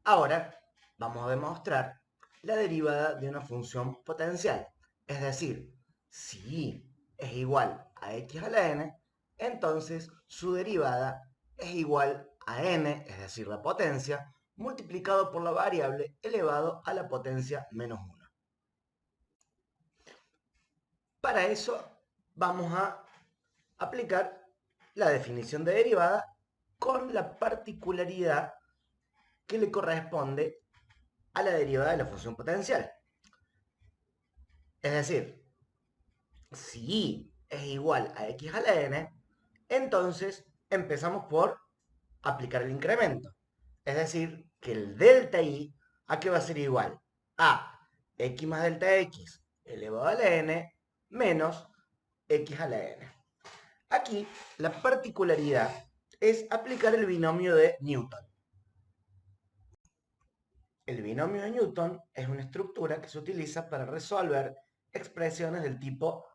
Ahora vamos a demostrar la derivada de una función potencial. Es decir, si y es igual a x a la n, entonces su derivada es igual a n, es decir, la potencia, multiplicado por la variable elevado a la potencia menos 1. Para eso vamos a aplicar la definición de derivada con la particularidad que le corresponde a la derivada de la función potencial. Es decir, si y es igual a x a la n, entonces empezamos por aplicar el incremento. Es decir, que el delta y, ¿a qué va a ser igual? A x más delta x elevado a la n menos x a la n. Aquí la particularidad es aplicar el binomio de Newton. El binomio de Newton es una estructura que se utiliza para resolver expresiones del tipo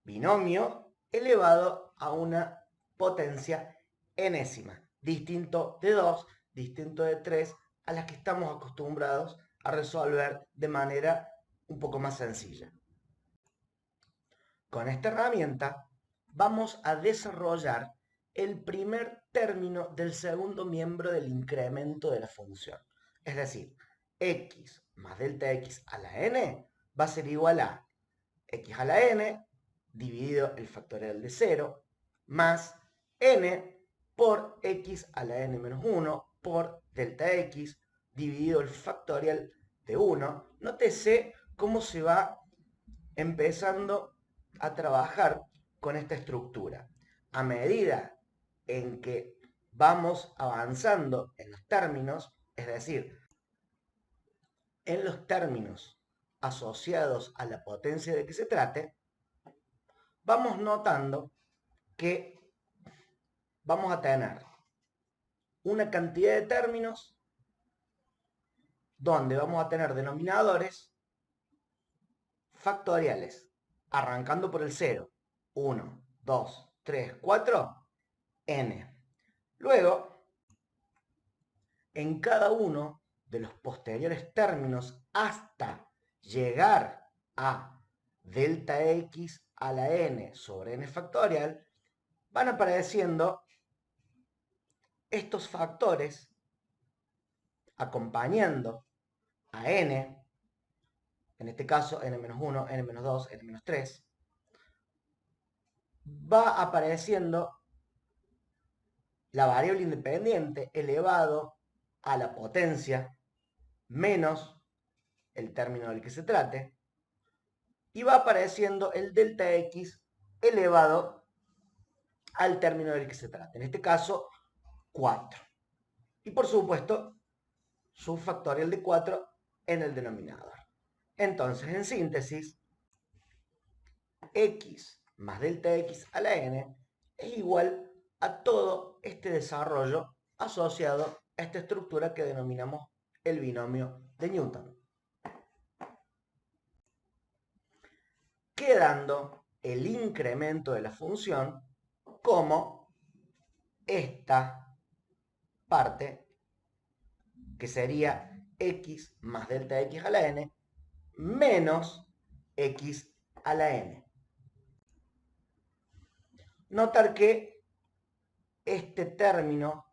binomio elevado a una potencia enésima, distinto de 2, distinto de 3, a las que estamos acostumbrados a resolver de manera un poco más sencilla. Con esta herramienta vamos a desarrollar el primer término del segundo miembro del incremento de la función. Es decir, x más delta x a la n va a ser igual a x a la n dividido el factorial de 0 más n por x a la n menos 1 por delta x dividido el factorial de 1. Nótese cómo se va empezando a trabajar con esta estructura. A medida en que vamos avanzando en los términos, es decir, en los términos asociados a la potencia de que se trate, vamos notando que vamos a tener una cantidad de términos donde vamos a tener denominadores factoriales, arrancando por el 0, 1, 2, 3, 4, n. Luego, en cada uno de los posteriores términos hasta llegar a delta x a la n sobre n factorial, van apareciendo estos factores acompañando a n, en este caso n-1, n-2, n-3, va apareciendo la variable independiente elevado a la potencia menos el término del que se trate, y va apareciendo el delta x elevado al término del que se trate, en este caso 4. Y por supuesto, su factorial de 4 en el denominador. Entonces, en síntesis, x más delta x a la n es igual a todo este desarrollo asociado a esta estructura que denominamos el binomio de Newton. Quedando el incremento de la función como esta parte, que sería x más delta x a la n menos x a la n. Notar que este término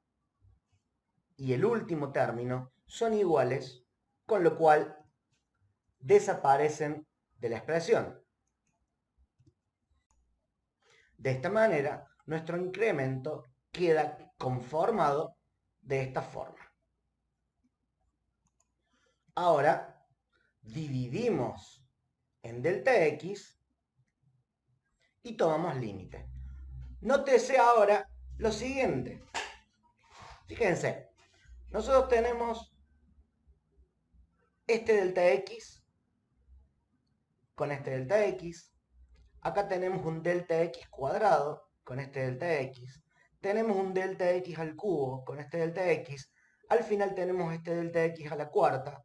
y el último término son iguales, con lo cual desaparecen de la expresión. De esta manera, nuestro incremento queda conformado de esta forma. Ahora, dividimos en delta x y tomamos límite. Nótese ahora lo siguiente. Fíjense, nosotros tenemos este delta x con este delta x. Acá tenemos un delta x cuadrado con este delta x. Tenemos un delta x al cubo con este delta x. Al final tenemos este delta x a la cuarta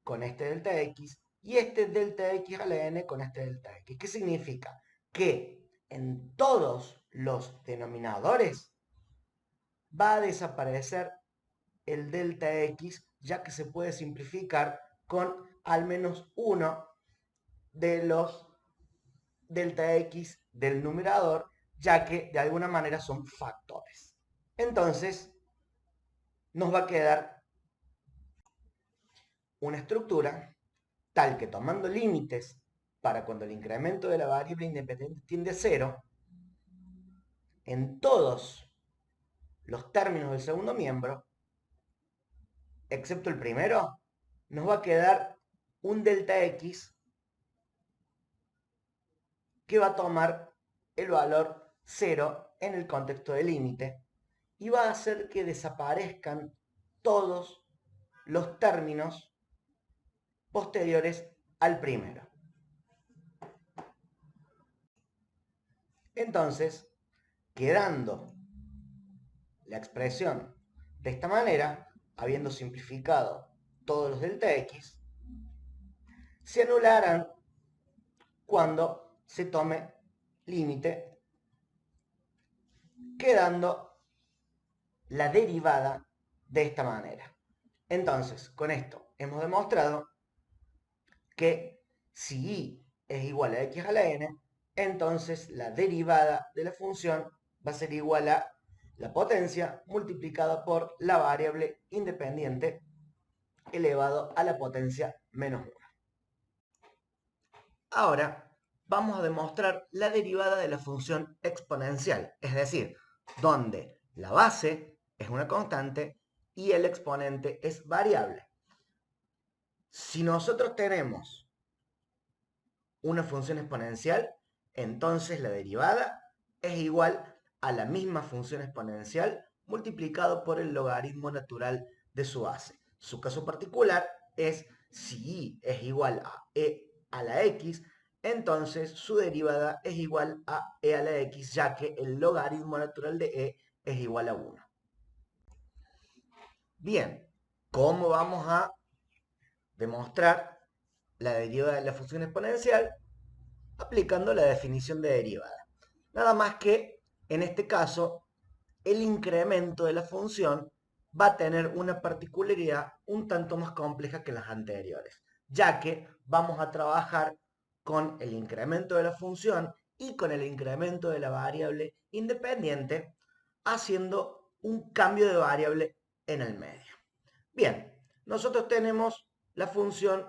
con este delta x. Y este delta x a la n con este delta x. ¿Qué significa? Que en todos los denominadores va a desaparecer el delta x, ya que se puede simplificar con al menos uno de los delta x del numerador, ya que de alguna manera son factores. Entonces, nos va a quedar una estructura tal que tomando límites para cuando el incremento de la variable independiente tiende a cero, en todos los términos del segundo miembro, excepto el primero, nos va a quedar un delta x que va a tomar el valor 0 en el contexto del límite y va a hacer que desaparezcan todos los términos posteriores al primero. Entonces, quedando la expresión de esta manera, habiendo simplificado todos los delta x, se anularán cuando se tome límite, quedando la derivada de esta manera. Entonces, con esto hemos demostrado que si y es igual a x a la n, entonces la derivada de la función va a ser igual a la potencia multiplicada por la variable independiente elevado a la potencia menos 1. Ahora vamos a demostrar la derivada de la función exponencial, es decir, donde la base es una constante y el exponente es variable. Si nosotros tenemos una función exponencial, entonces la derivada es igual a la misma función exponencial multiplicado por el logaritmo natural de su base. Su caso particular es si y es igual a e a la x, entonces su derivada es igual a e a la x, ya que el logaritmo natural de e es igual a 1. Bien, ¿cómo vamos a demostrar la derivada de la función exponencial? Aplicando la definición de derivada. Nada más que, en este caso, el incremento de la función va a tener una particularidad un tanto más compleja que las anteriores, ya que vamos a trabajar con el incremento de la función y con el incremento de la variable independiente, haciendo un cambio de variable en el medio. Bien, nosotros tenemos la función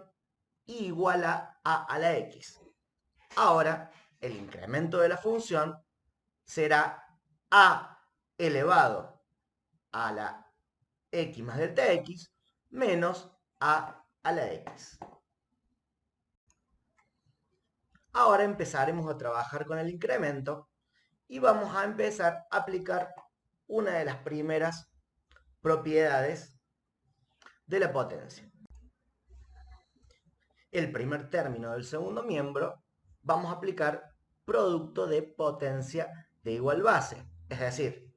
y igual a la x. Ahora, el incremento de la función será a elevado a la x más delta x menos a la x. Ahora empezaremos a trabajar con el incremento y vamos a empezar a aplicar una de las primeras propiedades de la potencia. El primer término del segundo miembro vamos a aplicar producto de potencia de igual base, es decir,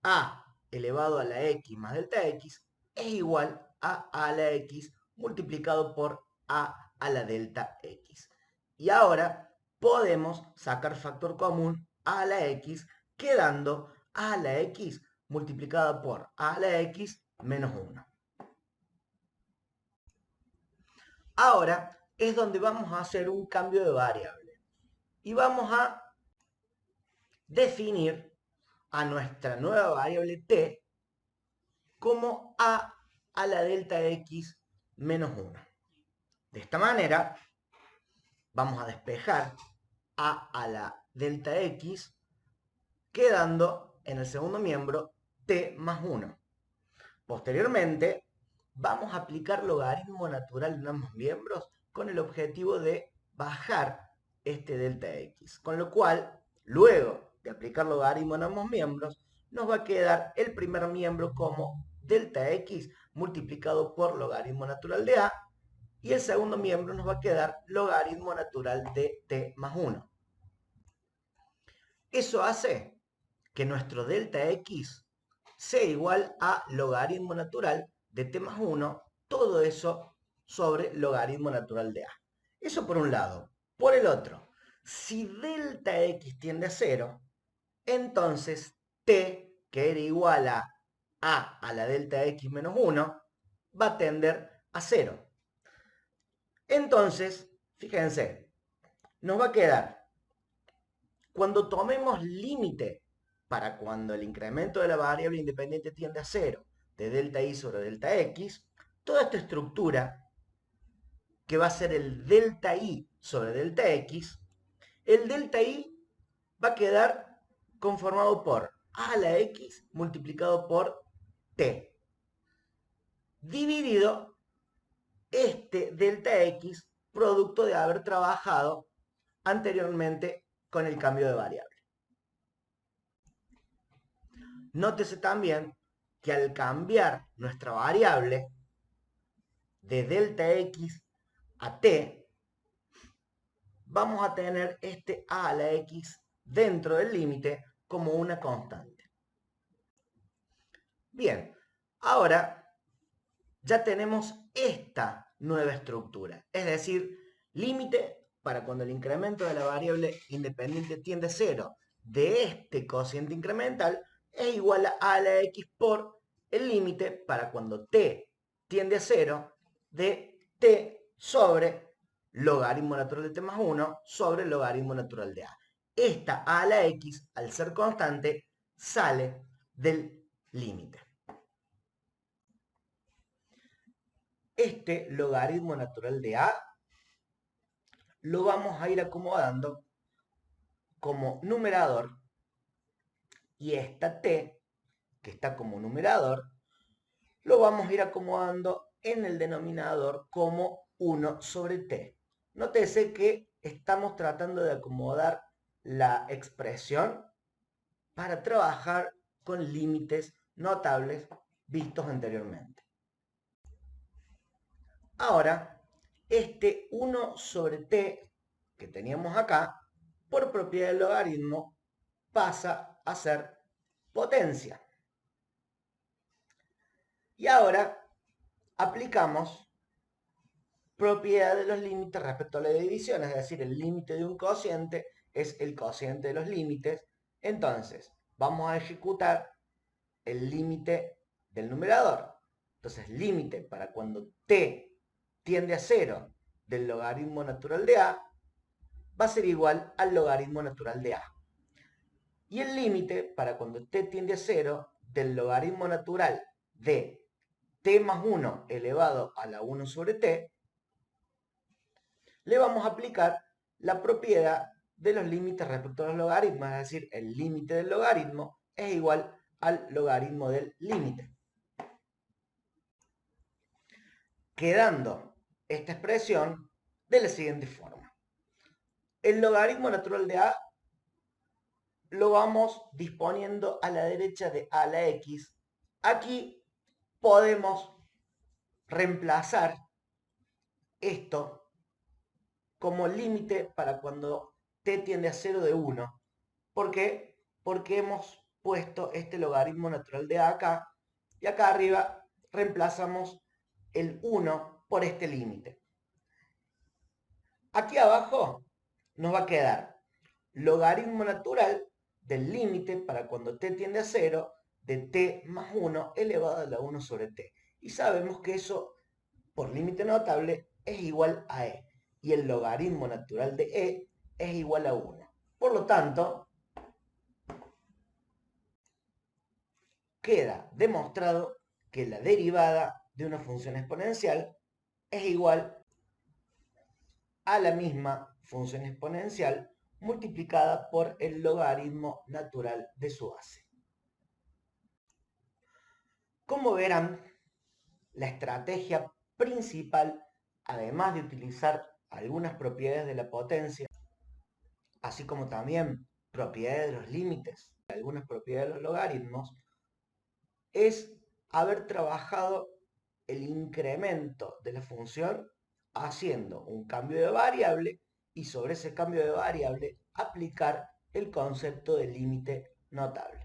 a elevado a la x más delta x es igual a la x multiplicado por a la delta x. Y ahora podemos sacar factor común a la x, quedando a la x multiplicada por a la x menos 1. Ahora es donde vamos a hacer un cambio de variable y vamos a definir a nuestra nueva variable t como a la delta x menos 1. De esta manera vamos a despejar a la delta x, quedando en el segundo miembro t más 1. Posteriormente vamos a aplicar logaritmo natural en ambos miembros con el objetivo de bajar este delta x, con lo cual luego de aplicar logaritmo en ambos miembros nos va a quedar el primer miembro como delta x multiplicado por logaritmo natural de a, y el segundo miembro nos va a quedar logaritmo natural de t más 1. Eso hace que nuestro delta x sea igual a logaritmo natural de t más 1, todo eso sobre logaritmo natural de a. Eso por un lado. Por el otro, si delta x tiende a 0, entonces t, que era igual a a la delta x menos 1 va a tender a 0. Entonces, fíjense, nos va a quedar, cuando tomemos límite para cuando el incremento de la variable independiente tiende a 0, de delta y sobre delta x, toda esta estructura, que va a ser el delta y sobre delta x, el delta y va a quedar conformado por a a la x multiplicado por t, dividido este delta x producto de haber trabajado anteriormente con el cambio de variable. Nótese también que al cambiar nuestra variable de delta x a t, vamos a tener este a a la x dentro del límite como una constante. Bien, ahora ya tenemos esta nueva estructura, es decir, límite para cuando el incremento de la variable independiente tiende a 0 de este cociente incremental es igual a la x por el límite para cuando t tiende a 0 de t sobre logaritmo natural de t más 1 sobre logaritmo natural de a. Esta a la x, al ser constante, sale del límite. Este logaritmo natural de a lo vamos a ir acomodando como numerador y esta t, que está como numerador, lo vamos a ir acomodando en el denominador como 1 sobre t. Nótese que estamos tratando de acomodar la expresión para trabajar con límites notables vistos anteriormente. Ahora, este 1 sobre t que teníamos acá, por propiedad del logaritmo, pasa a ser potencia. Y ahora aplicamos propiedad de los límites respecto a la división, es decir, el límite de un cociente es el cociente de los límites. Entonces, vamos a ejecutar el límite del numerador. Entonces, límite para cuando t tiende a 0 del logaritmo natural de a va a ser igual al logaritmo natural de a. Y el límite para cuando t tiende a 0 del logaritmo natural de t más 1 elevado a la 1 sobre t, le vamos a aplicar la propiedad de los límites respecto a los logaritmos, es decir, el límite del logaritmo es igual al logaritmo del límite. Quedando esta expresión de la siguiente forma. El logaritmo natural de a lo vamos disponiendo a la derecha de a la x. Aquí podemos reemplazar esto como límite para cuando t tiende a 0 de 1. ¿Por qué? Porque hemos puesto este logaritmo natural de a acá y acá arriba reemplazamos el 1 por este límite. Aquí abajo nos va a quedar logaritmo natural del límite para cuando t tiende a 0 de t más 1 elevado a la 1 sobre t. Y sabemos que eso, por límite notable, es igual a e. Y el logaritmo natural de e es igual a 1. Por lo tanto, queda demostrado que la derivada de una función exponencial es igual a la misma función exponencial multiplicada por el logaritmo natural de su base. Como verán, la estrategia principal, además de utilizar algunas propiedades de la potencia, así como también propiedades de los límites, algunas propiedades de los logaritmos, es haber trabajado el incremento de la función haciendo un cambio de variable y sobre ese cambio de variable aplicar el concepto de límite notable.